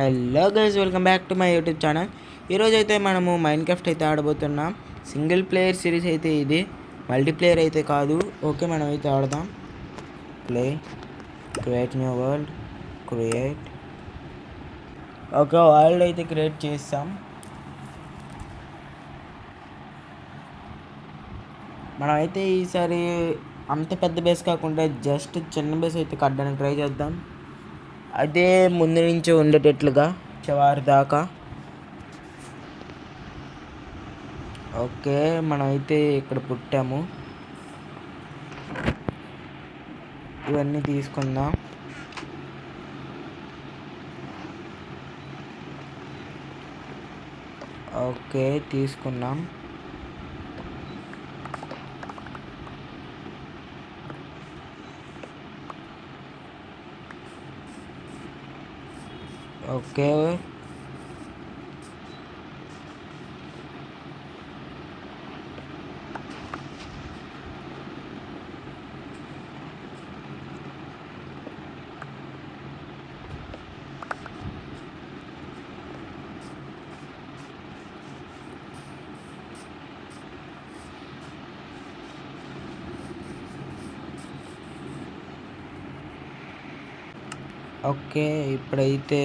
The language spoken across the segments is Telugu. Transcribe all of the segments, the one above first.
Hello guys, welcome back to my YouTube channel. ఈరోజు అయితే మనము మైండ్ క్రాఫ్ట్ అయితే ఆడబోతున్నాం. సింగిల్ ప్లేయర్ సిరీస్ అయితే ఇది, మల్టీప్లేయర్ అయితే కాదు. ఓకే, మనం అయితే ఆడదాం. Play, create new world, create. Okay, world అయితే క్రియేట్ చేస్తాం. మనమైతే ఈసారి అంత పెద్ద బేస్ కాకుండా జస్ట్ చిన్న బేస్ అయితే కట్టడానికి ట్రై చేద్దాం. అదే ముందు నుంచి ఉండేటట్లుగా చివరి దాకా. ఓకే, మనమైతే ఇక్కడ పుట్టాము. ఇవన్నీ తీసుకుందాం. ఓకే, తీసుకున్నాం. Okay, okay. ఇప్పుడైతే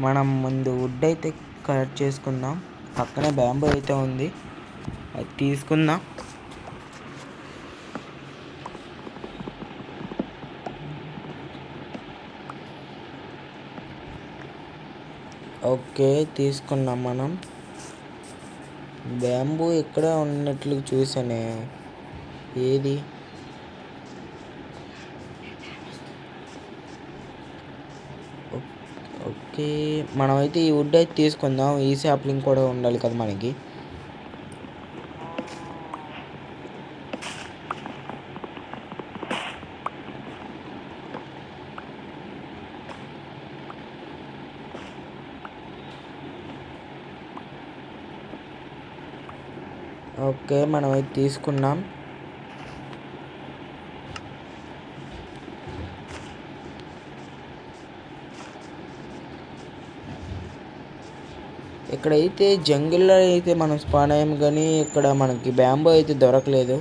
మనం ముందు వుడ్ అయితే కలెక్ట్ చేసుకుందాం. పక్కనే బ్యాంబూ అయితే ఉంది, అది తీసుకుందాం. ఓకే, తీసుకున్నాం. మనం బ్యాంబూ ఇక్కడ ఉన్నట్లు చూసానే, ఏది? ఓకే, మనమైతే ఈ వుడ్ అయితే తీసుకుందాం. ఈ సాప్లింగ్ కూడా ఉండాలి కదా మనకి. ఓకే, మనమైతే తీసుకున్నాం. ఇక్కడైతే జంగిల్లో అయితే మనం స్పాన్ అయ్యాము, కానీ ఇక్కడ మనకి బ్యాంబూ అయితే దొరకలేదు.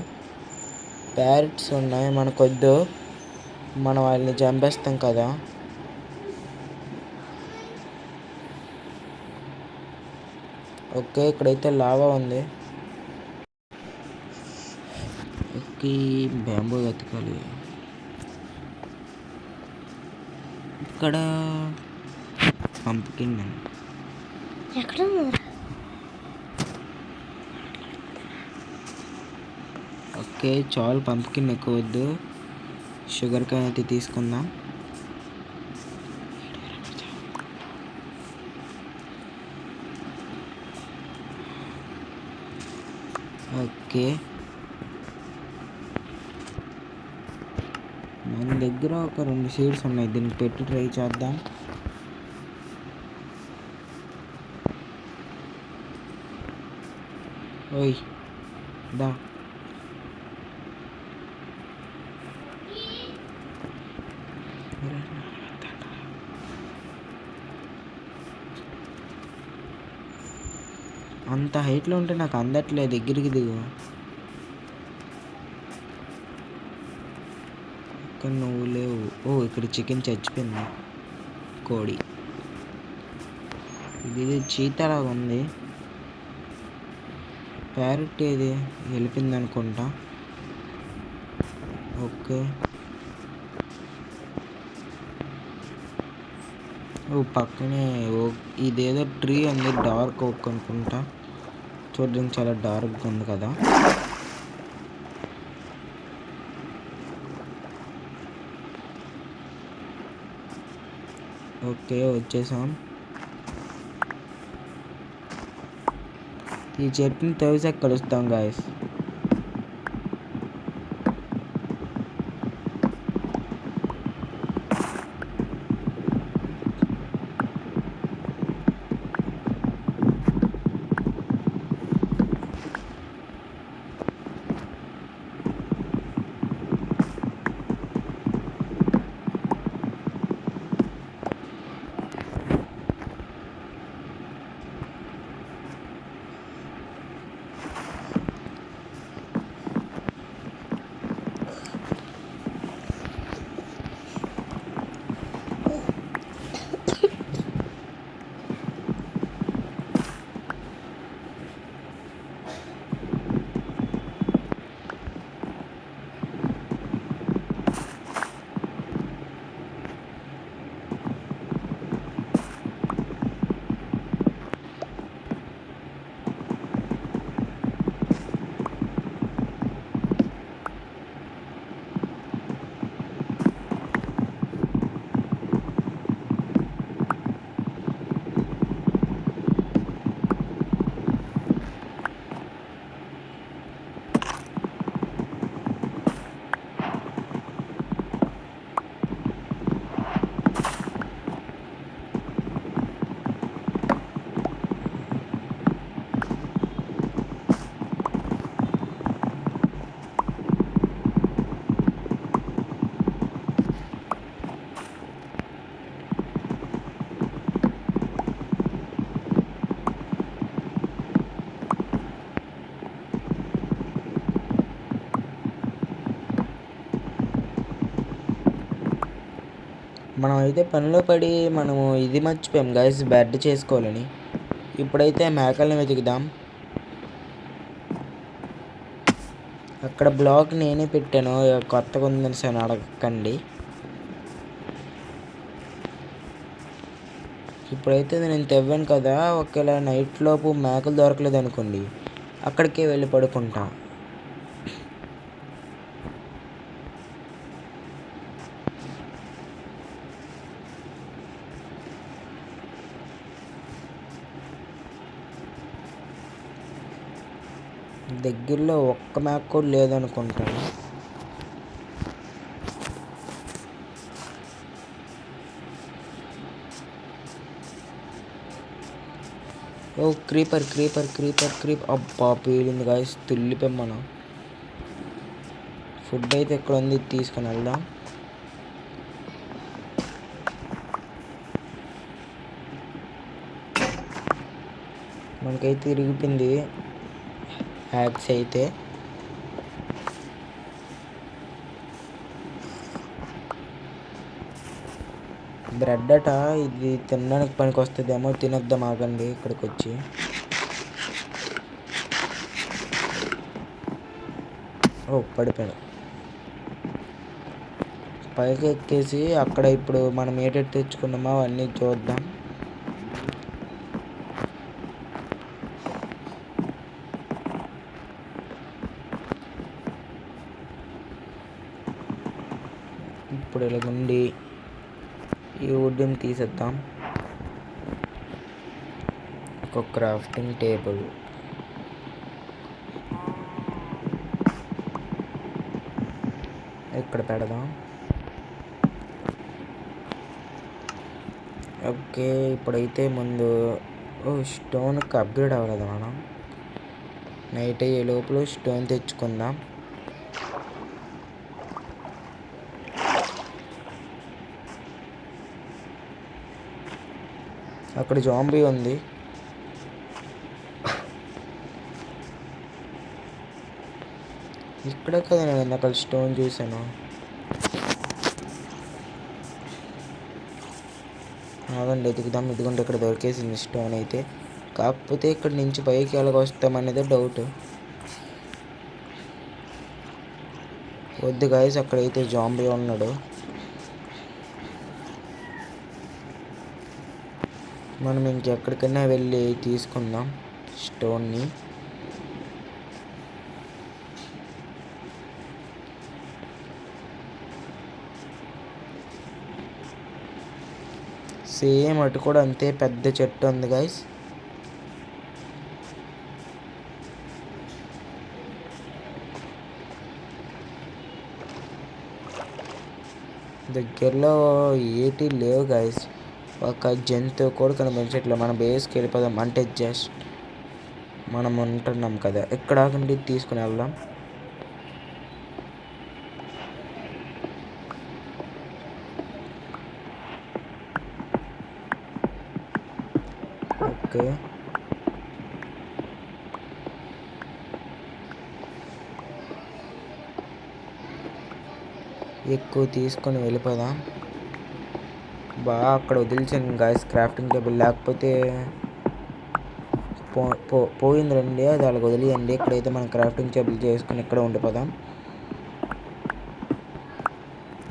ప్యారెట్స్ ఉన్నాయి, మనకొద్దు, మనం వాళ్ళని చంపేస్తాం కదా. ఓకే, ఇక్కడైతే లావా ఉంది. ఓకే, బ్యాంబూ వెతకాలి. ఇక్కడ పంపుకిన్ ఎక్కడ? ఓకే, చాలు, పంపుకిన్ ఎక్కువ వద్దు. షుగర్ కాన్ అయితే తీసుకుందాం. ఓకే, మన దగ్గర ఒక 2 సీడ్స్ ఉన్నాయి, దీనికి పెట్టి ట్రై చేద్దాం. ఓయ్ దా, అంత హైట్లో ఉంటే నాకు అందట్లేదు, దగ్గరికి దిగు. ఇక్కడ నువ్వు లేవు. ఓ, ఇక్కడ చికెన్ చచ్చిపోయింది, కోడి. ఇది చీతలాగా ఉంది. ప్యారెట్ ఏది వెళ్ళిపోయింది అనుకుంటా. ఓకే, ఓ పక్కనే ఇదేదో ట్రీ ఉంది, డార్క్ ఓక్ అనుకుంటా. చూడడానికి చాలా డార్క్గా ఉంది కదా. ఓకే, వచ్చేసాం. ఈ చెట్టుని తవ్విసాక కలుస్తాం గాయస్. మనం అయితే పనిలో పడి మనము ఇది మర్చిపోయాం గైస్, బెడ్ చేసుకోవాలని. ఇప్పుడైతే మేకల్ని వెతుకుదాం. అక్కడ బ్లాక్ నేనే పెట్టాను, కొత్తగా ఉందని సార్ అడగకండి. ఇప్పుడైతే నేను తెవ్వాను కదా, ఒకవేళ నైట్ లోపు మేకలు దొరకలేదు అనుకోండి, అక్కడికే వెళ్ళి పడుకుంటా. దగ్గరలో ఒక్క మేక కూడా లేదనుకుంటాను. ఓ క్రీపర్ క్రీపర్ క్రీపర్ క్రీప్ అబ్బా పేలింది గాయస్, తుల్లిపోయాం మనం. ఫుడ్ అయితే ఎక్కడ ఉంది, తీసుకుని వెళ్దాం. మనకైతే ఇరిగిపోయింది హ్యాక్స్ అయితే. బ్రెడ్ అట, ఇది తినడానికి పనికి వస్తుందేమో, తినొద్దాం ఆగండి ఇక్కడికి వచ్చి. ఓ పడిపోయాడు. పైకి ఎక్కేసి అక్కడ ఇప్పుడు మనం ఏటెట్ తెచ్చుకున్నామో అవన్నీ చూద్దాం. ఇప్పుడు ఇలాగుండి ఈ వుడ్ని తీసేద్దాం. ఒక క్రాఫ్టింగ్ టేబుల్, ఇక్కడ పెడదాం. ఓకే, ఇప్పుడైతే ముందు స్టోన్కి అప్గ్రేడ్ అవ్వలేదు మనం. నైట్ అయ్యే లోపల స్టోన్ తెచ్చుకుందాం. అక్కడ జాంబీ ఉంది. ఇక్కడే కదా నేను ఇందాక స్టోన్ చూసాను. ఆగండి ఎదుగుదాం. ఇదిగోండి ఇక్కడ దొరికేసింది స్టోన్ అయితే. కాకపోతే ఇక్కడ నుంచి పైకి ఎలాగ వస్తామనేదే డౌట్. వద్దు గాయస్, అక్కడైతే జాంబీ ఉన్నాడు. మనం ఇంకెక్కడికైనా వెళ్ళి తీసుకుందాం స్టోన్ని. సేమ్ అటు కూడా అంతే పెద్ద చెట్టు ఉంది గైస్. దగ్గరలో ఏటి లేవు గైస్, ఒక జంతువు కూడా కనిపించట్లేదు. మన బేస్కి వెళ్ళిపోదాం, అంటే జస్ట్ మనం ఉంటున్నాం కదా, ఎక్కడ ఆగండి తీసుకుని వెళ్దాం. ఓకే, ఎక్కువ తీసుకొని వెళ్ళిపోదాం. బాగా అక్కడ వదిలిచాను గాయస్ క్రాఫ్టింగ్ టేబుల్, లేకపోతే పోయింది రండి, అది అలాగ వదిలేయండి. ఇక్కడైతే మనం క్రాఫ్టింగ్ టేబుల్ చేసుకుని ఇక్కడ ఉండిపోదాం.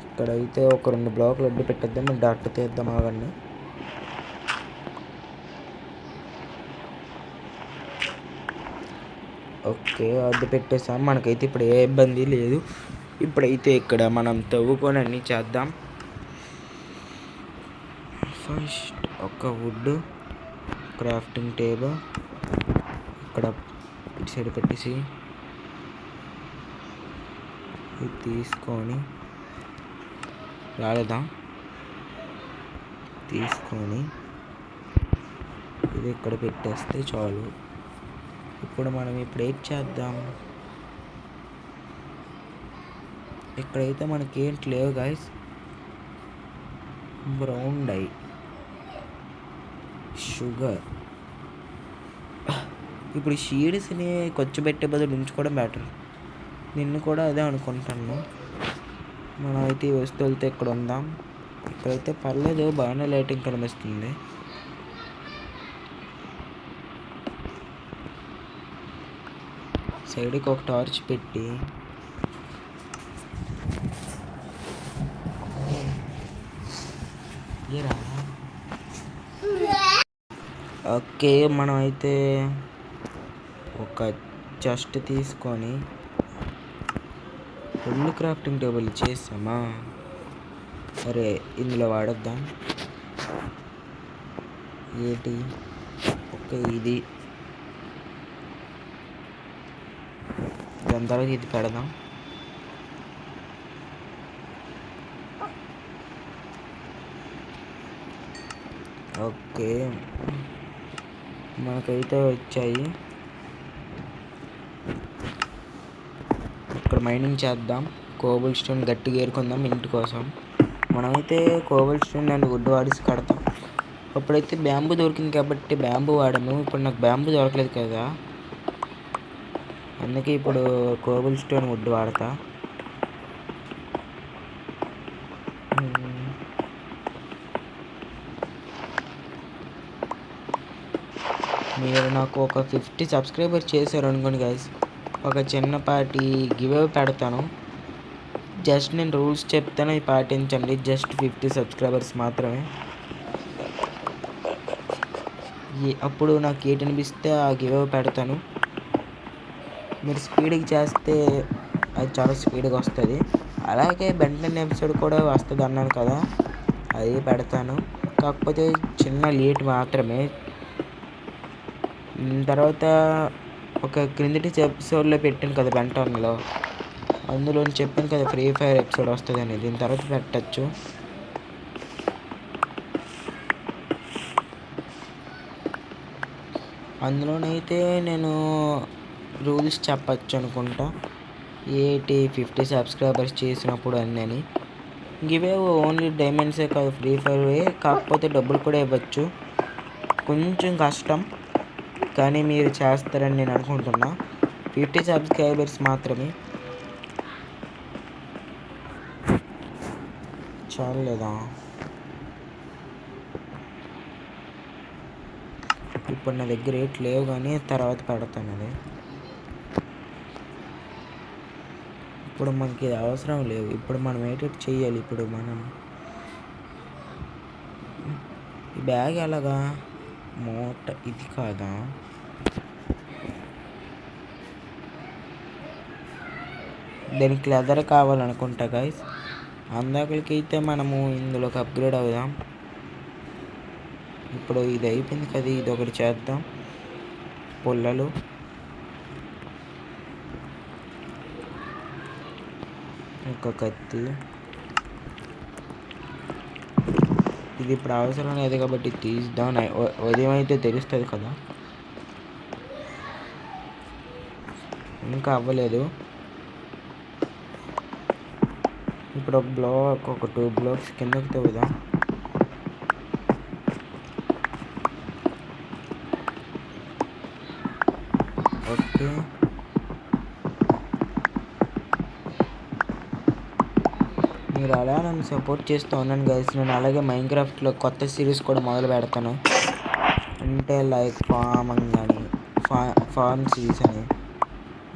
ఇక్కడైతే ఒక 2 బ్లాకులు అడ్డు పెట్టేద్దాం, డాక్టర్ తీద్దాం ఆగండి. ఓకే, అడ్డు పెట్టేసాం. మనకైతే ఇప్పుడు ఏ ఇబ్బంది లేదు. ఇప్పుడైతే ఇక్కడ మనం తవ్వుకొని అన్నీ చేద్దాం. ఫస్ట్ ఒక వుడ్, క్రాఫ్టింగ్ టేబుల్ ఇక్కడ ఇటు సైడ్ పెట్టేసి ఇది తీసుకొని రాలేదాం, తీసుకొని ఇది ఇక్కడ పెట్టేస్తే చాలు. ఇప్పుడు మనం ఇప్పుడు ఏం చేద్దాం, ఇక్కడైతే మనకేంటి లేవు గాయస్. Brown die, sugar. ఇప్పుడు షీడ్స్ని కొచ్చిపెట్టే బదులు ఉంచుకోవడం బెటర్. నిన్ను కూడా అదే అనుకుంటాను. మనం అయితే ఈ వస్తువులతో ఇక్కడ ఉందాం. ఇక్కడైతే పర్లేదు, బాగానే లైటింగ్ కనిపిస్తుంది. సైడ్కి ఒక టార్చ్ పెట్టి ఓకే, మనం అయితే ఒక చెస్ట్ తీసుకొని ఫుల్ క్రాఫ్టింగ్ టేబుల్ చేస్తామా? అరే ఇందులో వాడద్దాం. ఏంటి? ఓకే, ఇది దాని తర్వాత ఇది పెడదాం. ఓకే, మనకైతే వచ్చాయి. ఇక్కడ మైనింగ్ చేద్దాం. కోబుల్ స్టోన్ గట్టిగా ఏరుకుందాం ఇంటి కోసం. మనమైతే కోబుల్ స్టోన్ అండ్ వుడ్ వాడిసి కడతాం. అప్పుడైతే బ్యాంబూ దొరికింది కాబట్టి బ్యాంబూ వాడాము. ఇప్పుడు నాకు బ్యాంబూ దొరకలేదు కదా, అందుకే ఇప్పుడు కోబుల్ స్టోన్ వుడ్ వాడతా. మీరు నాకు ఒక 50 సబ్స్క్రైబర్ చేశారు అనుకోండి గైస్, ఒక చిన్నపాటి గివ్ అవే పెడతాను. జస్ట్ నేను రూల్స్ చెప్తాను, అవి పాటించండి. జస్ట్ 50 సబ్స్క్రైబర్స్ మాత్రమే. అప్పుడు నాకు ఏటి అనిపిస్తే ఆ గివ్ అవే పెడతాను. మీరు స్పీడ్గా చేస్తే అది చాలా స్పీడ్గా వస్తుంది. అలాగే బెంటన్ ఎపిసోడ్ కూడా వస్తుంది అన్నాను కదా, అది పెడతాను. కాకపోతే చిన్న లేట్ మాత్రమే. తర్వాత ఒక క్రిందటి ఎపిసోడ్లో పెట్టాను కదా బెంటన్లో, అందులో చెప్పాను కదా ఫ్రీ ఫైర్ ఎపిసోడ్ వస్తుంది అనేది. దీని తర్వాత పెట్టచ్చు. అందులోనైతే నేను రూల్స్ చెప్పచ్చు అనుకుంటా, ఏటి 50 సబ్స్క్రైబర్స్ చేసినప్పుడు అని. ఇవే ఓన్లీ డైమండ్సే కాదు, ఫ్రీ ఫైర్వే, కాకపోతే డబ్బులు కూడా ఇవ్వచ్చు. కొంచెం కష్టం, కానీ మీరు చేస్తారని నేను అనుకుంటున్నా. 50 సబ్స్క్రైబర్స్ మాత్రమే. చాలేదా? ఇప్పుడు నా దగ్గర రేట్ లేవు, కానీ తర్వాత పెడతాను అది. ఇప్పుడు మనకి ఇది అవసరం లేవు. ఇప్పుడు మనం ఏంటి చెయ్యాలి? ఇప్పుడు మనం ఈ బ్యాగ్ ఎలాగా మూట ఇది కాదా? దానికి లెదర్ కావాలనుకుంటా గైస్. అందాకలకైతే మనము ఇందులోకి అప్గ్రేడ్ అవుదాం. ఇప్పుడు ఇది అయిపోయింది కదా, ఇది ఒకటి చేద్దాం. పుల్లలు, ఒక కత్తి. ఇది ఇప్పుడు అవసరం లేదు కాబట్టి తీద్దాం. ఉదయం అయితే తెలుస్తుంది కదా, ఇంకా అవ్వలేదు. ఇప్పుడు ఒక బ్లాక్, ఒక 2 బ్లాక్స్ కిందకి తవ్వుదాం. ఓకే, మీరు అలా నన్ను సపోర్ట్ చేస్తూ ఉన్నాను గైస్. నేను అలాగే మైన్క్రాఫ్ట్లో కొత్త సిరీస్ కూడా మొదలు పెడతాను. అంటే లైక్ ఫార్మింగ్ అని, ఫార్మ్ సిరీస్ అని.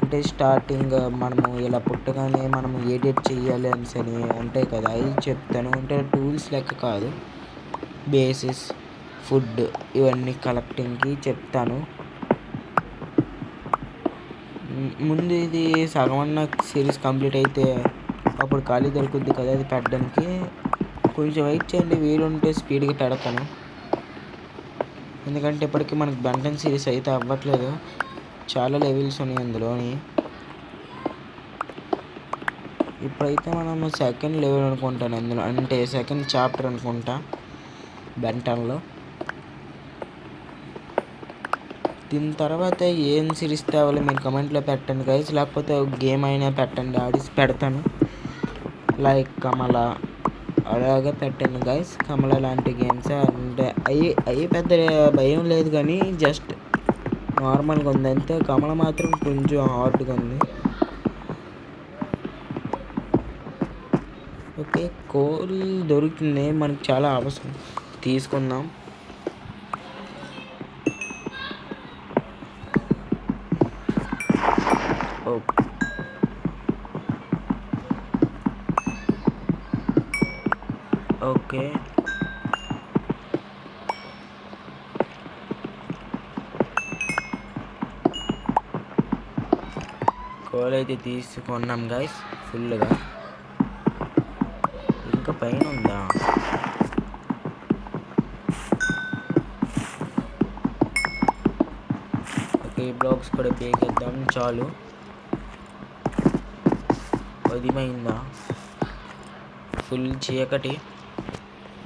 అంటే స్టార్టింగ్ మనము ఇలా పుట్టగానే మనము ఎడిట్ చేయాలి అని ఉంటాయి కదా, అవి చెప్తాను. అంటే టూల్స్ లెక్క కాదు, బేసిస్, ఫుడ్, ఇవన్నీ కలెక్టింగ్కి చెప్తాను. ముందు ఇది సగం అన్న సిరీస్ కంప్లీట్ అయితే అప్పుడు ఖాళీ దొరుకుద్ది కదా, అది పెట్టడానికి. కొంచెం వెయిట్ చేయండి, వీలుంటే స్పీడ్గా పెడతాను. ఎందుకంటే ఇప్పటికీ మనకు బెంటన్ సిరీస్ అయితే అవ్వట్లేదు, చాలా లెవెల్స్ ఉన్నాయి అందులోని. ఇప్పుడైతే మనం సెకండ్ లెవెల్ అనుకుంటాను అందులో, అంటే సెకండ్ చాప్టర్ అనుకుంటా బెంటన్లో. దీని తర్వాత ఏం సిరీస్ తేవాలో మీరు కమెంట్లో పెట్టండి గైస్, లేకపోతే గేమ్ అయినా పెట్టండి, ఆడిసి పెడతాను. లైక్ కమల అలాగే పెట్టండి గైస్. కమల లాంటి గేమ్స్ అంటే అవి పెద్ద భయం లేదు, కానీ జస్ట్ నార్మల్గా ఉంది అంతే. కమల మాత్రం కొంచెం హార్డ్గా ఉంది. ఓకే, కోల్ దొరుకుతుంది, మనకు చాలా అవసరం, తీసుకుందాం. ఓకే, కోల్ అయితే తీసుకున్నాం గైస్ ఫుల్గా. ఇంకా పైన ఉందా? ఓకే, బ్లాక్స్ కూడా పే చేద్దాం. చాలు, ఉదయమైందా? ఫుల్ చీకటి.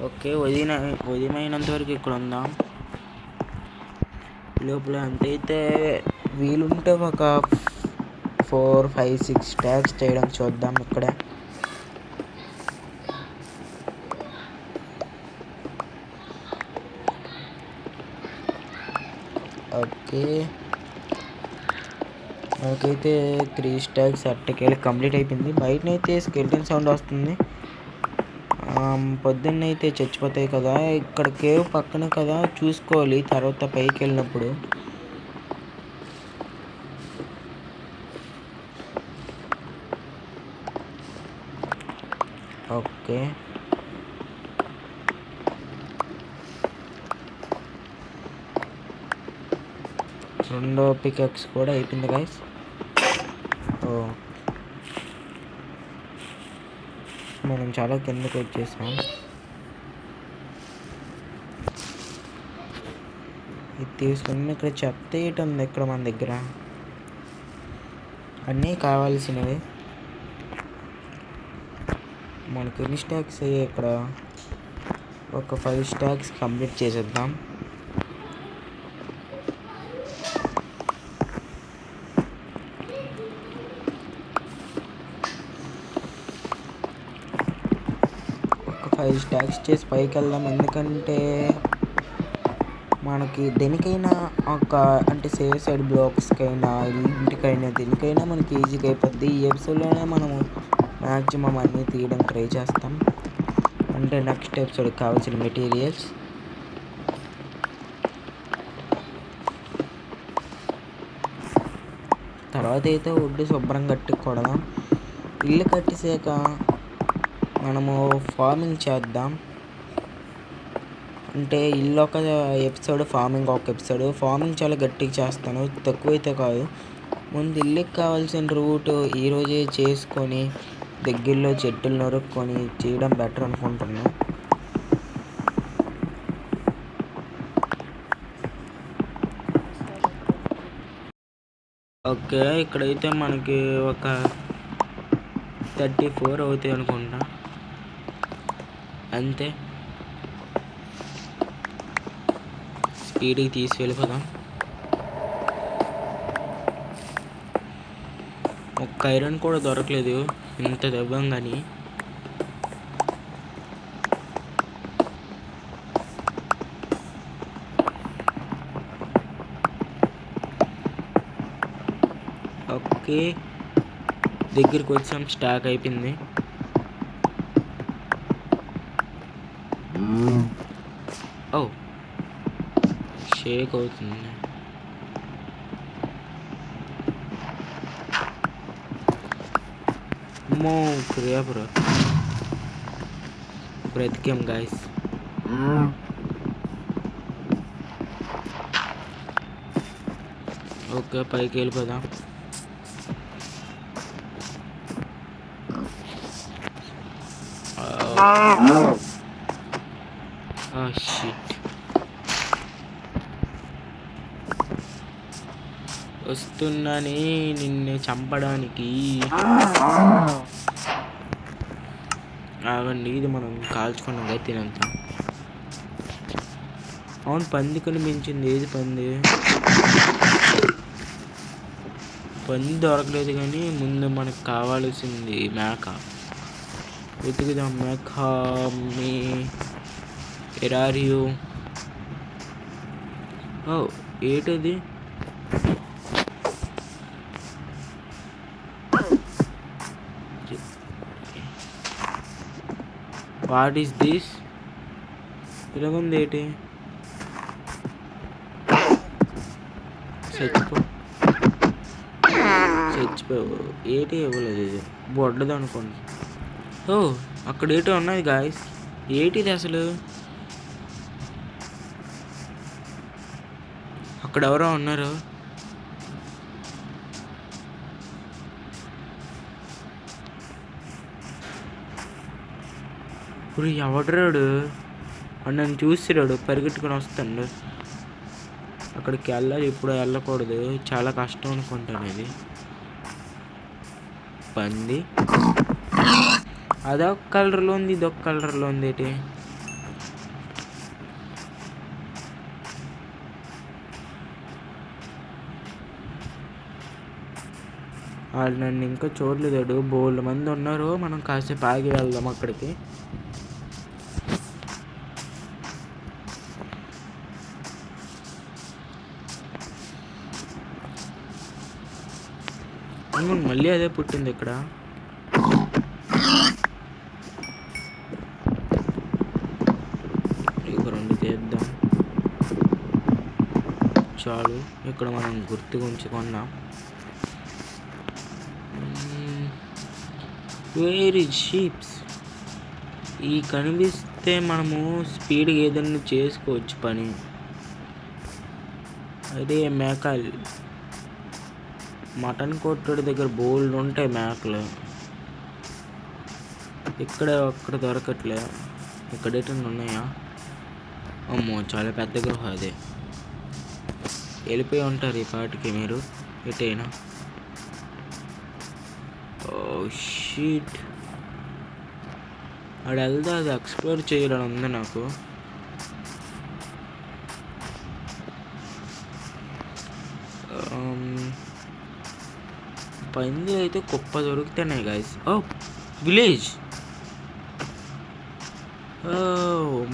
ఓకే, ఉదయమైనంత వరకు ఇక్కడ ఉందాం. లోపల అంతైతే వీలుంటే ఒక 4, 5, 6 స్టాక్స్ చేయడం చూద్దాం ఇక్కడ. ఓకే, మనకైతే 3 స్టాక్స్ అట్టకేళ కంప్లీట్ అయిపోయింది. బయటనైతే స్కెల్టన్ సౌండ్ వస్తుంది. పొద్దున్నైతే చచ్చిపోతాయి కదా. ఇక్కడ కేవ్ పక్కన కదా, చూసుకోవాలి తర్వాత పైకి వెళ్ళినప్పుడు. ఓకే, రెండో పికాక్స్ కూడా అయిపోయింది గైస్. మనం చాలా కిందకి వచ్చేసాం. ఇది తీసుకుని ఇక్కడ చెత్త వేయటం ఉంది. ఇక్కడ మన దగ్గర అన్నీ కావాల్సినవి. మనకి ఎన్ని స్టాక్స్ అయ్యాయి ఇక్కడ? ఒక 5 స్టాక్స్ కంప్లీట్ చేసేద్దాం. ఒక 5 స్టాక్స్ చేసి పైకి వెళ్దాం. ఎందుకంటే మనకి దేనికైనా అంటే సేఫ్ సైడ్ బ్లాక్స్కైనా, ఇంటికైనా, దేనికైనా మనకి ఈజీగా అయిపోద్ది. ఈ ఎపిసోడ్లోనే మనము మ్యాక్సిమం అన్నీ తీయడం ట్రై చేస్తాం. అంటే నెక్స్ట్ ఎపిసోడ్కి కావాల్సిన మెటీరియల్స్. తర్వాత అయితే ఒడ్డు శుభ్రం కట్టి కొడదాం. ఇల్లు కట్టేసాక మనము ఫార్మింగ్ చేద్దాం. అంటే ఇల్లు ఒక ఎపిసోడ్, ఫార్మింగ్ ఒక ఎపిసోడ్. ఫార్మింగ్ చాలా గట్టిగా చేస్తాను, తక్కువైతే కాదు. ముందు ఇల్లుకి కావాల్సిన రూట్ ఈరోజే చేసుకొని దగ్గరలో చెట్టులు నరుక్కొని చేయడం బెటర్ అనుకుంటున్నాను. ఓకే, ఇక్కడైతే మనకి ఒక 34 అవుతాయి అనుకుంటా, అంతే. స్పీడ్కి తీసి వెళ్ళిపోదాం. ఒక్క ఐరన్ కూడా దొరకలేదు ఇంత దెబ్బం కానీ. ఓకే, దగ్గరికి వచ్చాం. స్టాక్ అయిపోయింది. ఓ, షేక్ అవుతుంది. అమ్మో, క్రియాపురా బ్రతికాం గాయస్. ఓకే, పైకి వెళ్ళిపోదాం. షిట్, వస్తున్నానే నిన్ను చంపడానికి. ఆగండి, ఇది మనం కాల్చుకున్నాం కదా తినంతా. అవును, పంది కనిపించింది. ఏది పంది? పంది దొరకలేదు కానీ ముందు మనకు కావాల్సింది మేక. వెతుకుదాం. మేక మీ ఎరారియో. ఓ, ఏంటది? What is this? ఇలాగుంది ఏంటి? చచ్చిపో ఏటి ఇవ్వలేదు, ఇది బొడ్డది అనుకోండి. ఓ అక్కడ ఏటో ఉన్నది గాయస్, ఏటిది అసలు? అక్కడ ఎవరో ఉన్నారు. ఇప్పుడు ఎవడరాడు నన్ను చూసిరాడు, పరిగెట్టుకుని వస్తాడు. అక్కడికి వెళ్ళాలి, ఇప్పుడు వెళ్ళకూడదు, చాలా కష్టం అనుకుంటాను. ఇది పంది అదొక కలర్లో ఉంది, ఇదొక కలర్లో ఉంది. ఏంటి వాళ్ళు నన్ను ఇంకా చూడలేదాడు, బోల్డ్ మంది ఉన్నారు. మనం కాసేపు ఆగి వెళ్దాం అక్కడికి. మళ్ళీ అదే పుట్టింది ఇక్కడ. ఇక రెండు చేద్దాం చాలు. ఇక్కడ మనం గుర్తుగా ఉంచుకున్నాం. వేరీ షీప్స్ ఈ కనిపిస్తే మనము స్పీడ్గా ఏదైనా చేసుకోవచ్చు పని. అదే మేకలు, మటన్ కొట్టుడి దగ్గర బోల్డ్ ఉంటాయి మేకలు. అక్కడ దొరకట్లే. ఇక్కడ ఎటన్నా ఉన్నాయా? అమ్మో చాలా పెద్ద గృహ అదే. వెళ్ళిపోయి ఉంటారు ఈ పాటికి మీరు ఎటైనా. ఓ షీట్, అక్కడ వెళ్తే అది ఎక్స్ప్లోర్ చేయాలని ఉంది నాకు. పంది అయితే కుప్ప దొరుకుతున్నాయి గాయస్. ఓ విలేజ్.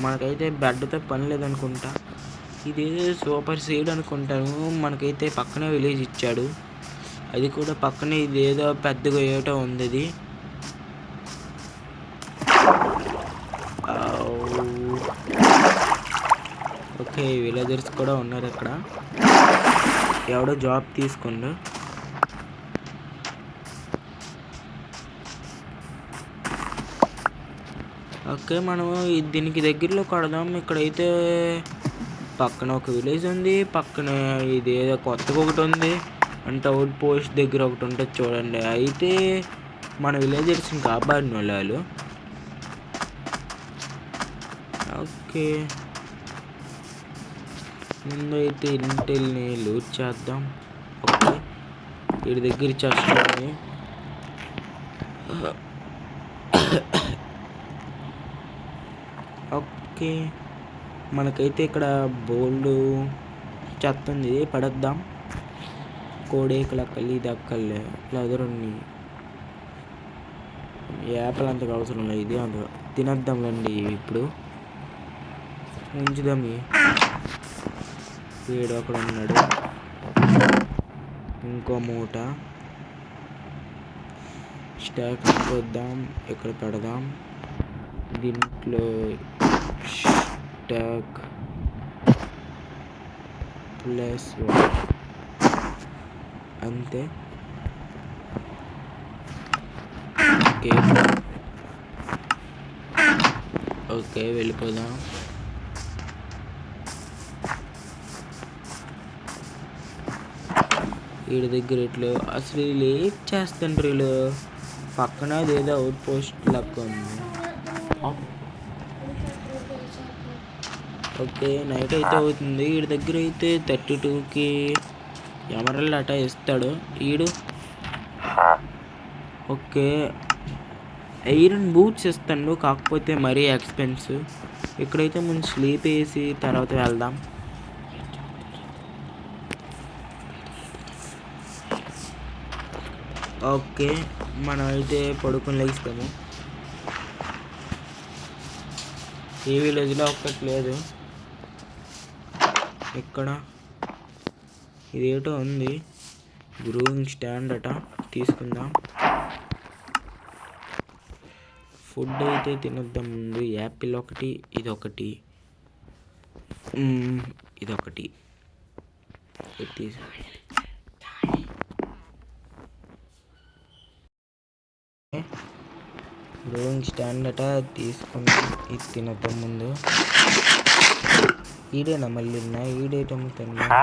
మనకైతే బెడ్తో పని లేదనుకుంటా. ఇది సూపర్ సీడ్ అనుకుంటాను. మనకైతే పక్కనే విలేజ్ ఇచ్చాడు, అది కూడా పక్కనే ఇదేదో పెద్దగా ఏటో ఉంది. ఇది ఓకే, విలేజర్స్ కూడా ఉన్నారు అక్కడ. ఎవడో జాబ్ తీసుకుండు. ఓకే, మనము దీనికి దగ్గరలో కొడదాం. ఇక్కడైతే పక్కన ఒక విలేజ్ ఉంది, పక్కన ఇది ఏదో కొత్తగా ఒకటి ఉంది. అంటే అవుట్ పోస్ట్ దగ్గర ఒకటి ఉంటుంది చూడండి. అయితే మన విలేజర్స్ని కాపాడిన వాళ్ళు. ఓకే, ముందైతే ఇంటిల్ని లూట్ చేద్దాం. ఓకే, వీడి దగ్గర చేస్తుంది. ఓకే, మనకైతే ఇక్కడ బోల్డ్ చెత్త ఉంది, పడేద్దాం. కోడేకలు అక్కలు, ఇది అక్కలే లెదరుని యాపిల్ అంతకు అవసరం లేదు. ఇది అంత తినేద్దాంలేండి. ఇప్పుడు ఉంచుదాం. వీడు అక్కడ ఉన్నాడు. ఇంకో మూట స్టాక్ వద్దాం, ఇక్కడ పెడదాం. దీంట్లో స్టాక్ ప్లస్ అంతే. ఓకే వెళ్ళిపోదాం. వీడి దగ్గర ఇట్లు అసలు వీళ్ళు ఏం చేస్తుండ్రు వీళ్ళు? పక్కన ఏదో అవుట్ పోస్ట్ లెక్క ఉంది. ఓకే, నైట్ అయితే అవుతుంది. వీడి దగ్గర అయితే 32కి ఎమరల్డ్ అటా ఇస్తాడు వీడు. ఓకే, ఐరన్ బూట్స్ ఇస్తాడు, కాకపోతే మరీ ఎక్స్పెన్సివ్. ఇక్కడైతే మనం స్లీప్ వేసి తర్వాత వెళ్దాం. ఓకే, మనం అయితే పడుకొని లేస్తాము. ఈ విలేజ్లో ఒక్కటి లేదు. ఇక్కడ ఇదేటో ఉంది, గ్రూయింగ్ స్టాండ్ అట, తీసుకుందాం. ఫుడ్ అయితే తినొద్దాం ముందు. యాపిల్ ఒకటి, ఇదొకటి, ఇదొకటి బ్రూయింగ్ స్టాండ్ అట తీసుకుని ఇది తినొద్దాం ముందు. ఈడేనా మళ్ళీ ఈడేటం తిన్నా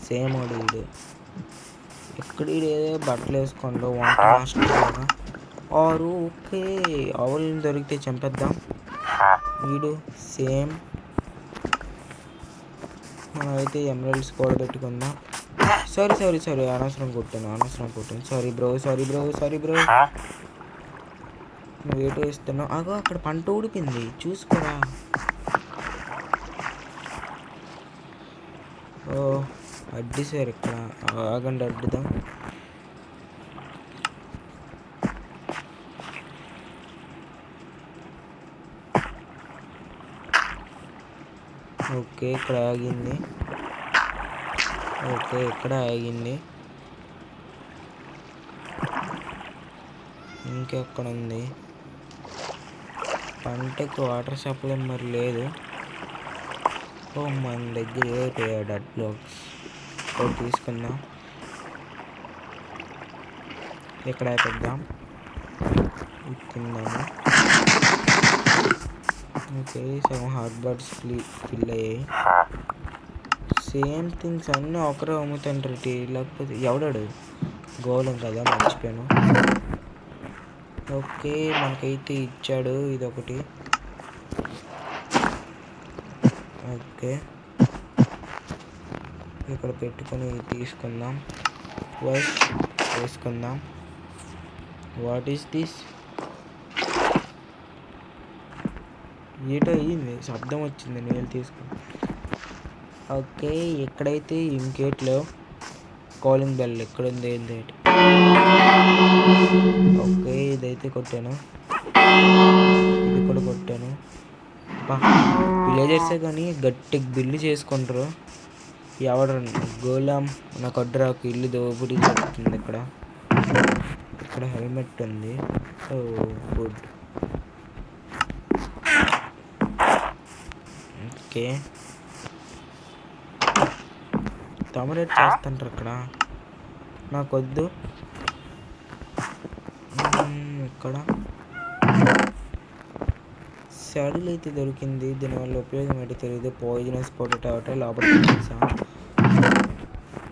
సేమ్ వాడు ఈడు. ఎక్కడ ఈడేదో బట్టలు వేసుకోండు వంట మాస్టర్ లాగా. ఓకే ఆవులను దొరికితే చంపేద్దాం. వీడు సేమ్. మనమైతే ఎమరల్డ్స్ కూడా పెట్టుకుందాం. సారీ అనవసరం కొట్టాను. Sorry bro. నువ్వు ఏటో ఇస్తున్నావు. అగో అక్కడ పంట ఊడిపోయింది చూసుకోరా. అడ్డి సార్ ఇక్కడ ఆగండి, అడ్డుదాం. ఓకే ఇక్కడ ఆగింది. ఇంకెక్కడ ఉంది? పంటకి వాటర్ సప్లై మరి లేదు. మన దగ్గర డట్ బ్లాక్స్ తీసుకుందాం. ఇక్కడ పెద్దాం తిందాము. ఓకే సగం హాట్ బర్డ్స్ ఫిల్ అయ్యాయి. సేమ్ థింగ్స్ అన్నీ ఒకరే అమ్ముతుంటారు. లేకపోతే ఎవడాడు గోళం కదా, మర్చిపోయాను. ఓకే మనకైతే ఇచ్చాడు ఇదొకటి. ఓకే ఇక్కడ పెట్టుకొని తీసుకుందాం. వేసుకుందాం. What is this? ఏటో అయ్యింది, శబ్దం వచ్చింది. నీళ్ళు తీసుకుని ఓకే ఎక్కడైతే ఇంకేట్లో కాలింగ్ బెల్ ఎక్కడుంది ఏంటి? ఓకే ఇదైతే కొట్టాను, ఇది కూడా కొట్టాను. విలేజర్సే కానీ గట్టిగా బిల్లు చేసుకుంటారు. ఎవడ గోళం నాకు అడ్డురాకు, ఇల్లు దోపిడీ జరుగుతుంది. ఇక్కడ హెల్మెట్ ఉంది. గుడ్. ఓకే తమరేట్ చేస్తుంటారు ఇక్కడ, నాకొద్దు. ఇక్కడ సాడిల్ అయితే దొరికింది. దీనివల్ల ఉపయోగం ఏంటో తెలియదు. పాయిజనస్ పొటాటో ఒకటే లోపల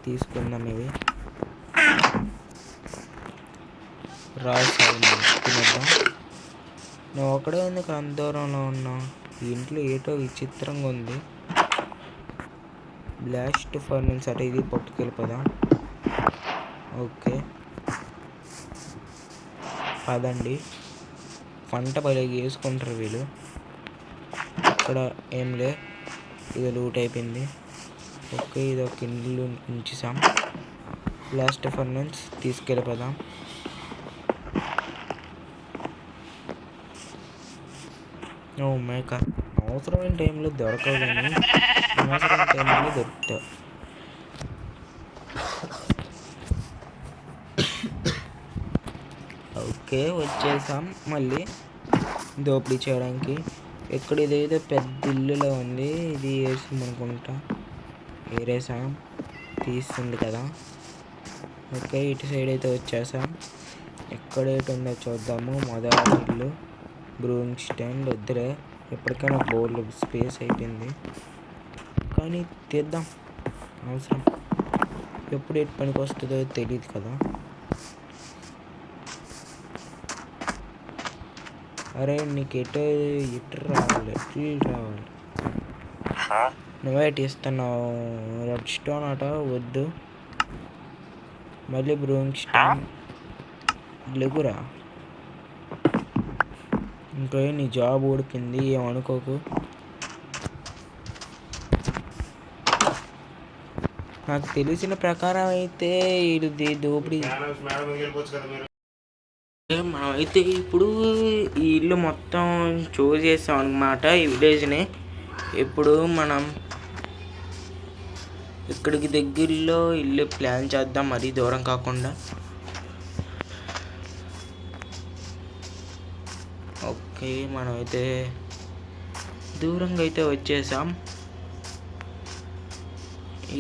తీసుకుందాం. ఇవి తినేద్దాం. నువ్వు ఒకడే ఎందుకు అంత దూరంలో ఉన్నావు? ఈ ఇంట్లో ఏటో విచిత్రంగా ఉంది. బ్లాస్ట్ ఫర్నెన్స్ అటే ఇది పట్టుకెళ్ళిపోదాం. ఓకే పదండి. పంట భలే వేసుకుంటారు వీళ్ళు. ఇక్కడ ఏం లే, ఇది లూట్ అయిపోయింది. ఓకే ఇది ఒక ఇల్లు ఉంచేసాం. Blast furnace తీసుకెళ్ళిపోదాం. మేక అవసరమైన టైంలో దొరకవు కానీ అనవసరమైన టైంలో దొరుకుతావు. ఓకే వచ్చేసాం మళ్ళీ దోపిడీ చేయడానికి. ఇక్కడ ఇదేదో పెద్ద ఇల్లులో ఉంది. ఇది వేసాం అనుకుంటా, ఏరేసాం తీస్తుంది కదా. ఓకే ఇటు సైడ్ అయితే వచ్చేసాం. ఎక్కడేటి ఉందో చూద్దాము. మొదటి ఇల్లు బ్రూయింగ్ స్టాండ్ వద్దులే, ఎప్పటికైనా బోర్లు స్పేస్ అయిపోయింది కానీ తీద్దాం. అవసరం ఎప్పుడు ఎటు పనికి వస్తుందో తెలియదు కదా. అరే నీకు ఎటు రావాలి, నువ్వే ఎటు ఇస్తున్నావు? రెడ్ స్టోన్ అట వద్దు. మళ్ళీ బ్రూయింగ్ స్టాండ్ లెగురా. ఇంకా నీ జాబ్ ఊడిపోయింది ఏమనుకోకు. నాకు తెలిసిన ప్రకారం అయితే ఇది దోపిడీ. మనమైతే ఇప్పుడు ఈ ఇల్లు మొత్తం చూస్ చేసాం అనమాట, ఈ విలేజ్ని. ఇప్పుడు మనం ఇక్కడికి దగ్గరలో ఇల్లు ప్లాన్ చేద్దాం, మరీ దూరం కాకుండా. ఓకే, మనమైతే దూరంగా అయితే వచ్చేసాం.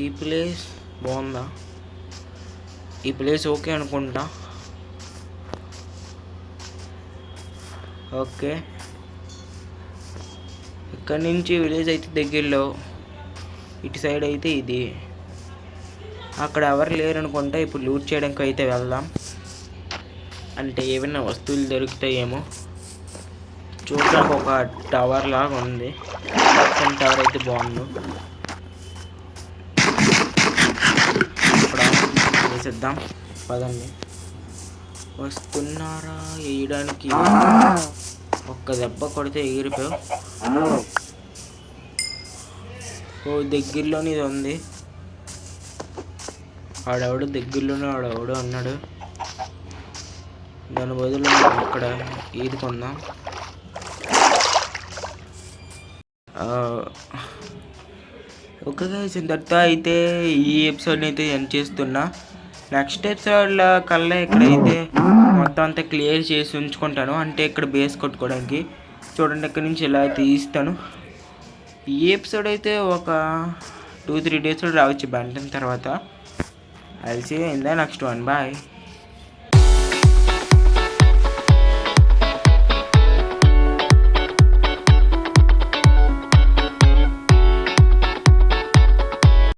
ఈ ప్లేస్ బాగుందా? ఈ ప్లేస్ ఓకే అనుకుంటా. ఓకే, ఇక్కడ నుంచి విలేజ్ అయితే దగ్గరలో, ఇటు సైడ్ అయితే ఇది. అక్కడ ఎవరు లేరు అనుకుంటా. ఇప్పుడు లూట్ చేయడానికి అయితే వెళ్దాం. అంటే ఏమైనా వస్తువులు దొరుకుతాయేమో. చూడడానికి ఒక టవర్ లాగా ఉంది. టవర్ అయితే బాగుంది. ఇప్పుడు వేసేద్దాం పదండి. వస్తున్నారా వేయడానికి? ఒక్క దెబ్బ కొడితే ఎగిరిపోయావు. ఓ దగ్గరలోనే ఇది ఉంది. ఆడెవడు దగ్గరలోనే ఆడెవడు అన్నాడు. దాని బదులు ఇక్కడ ఈదుకుందాం. ఓకే గైస్, ఇంతటితో అయితే ఈ ఎపిసోడ్ని అయితే ఎండ్ చేస్తున్నా. నెక్స్ట్ ఎపిసోడ్లో కల్లా ఇక్కడైతే మొత్తం అంతా క్లియర్ చేసి ఉంచుకుంటాను. అంటే ఇక్కడ బేస్ కొట్టుకోవడానికి. చూడండి, ఇక్కడ నుంచి ఇలా అయితే తీస్తాను. ఈ ఎపిసోడ్ అయితే ఒక 2-3 డేస్లో రావచ్చు బంటన్ తర్వాత. I'll see you in the next one. Bye.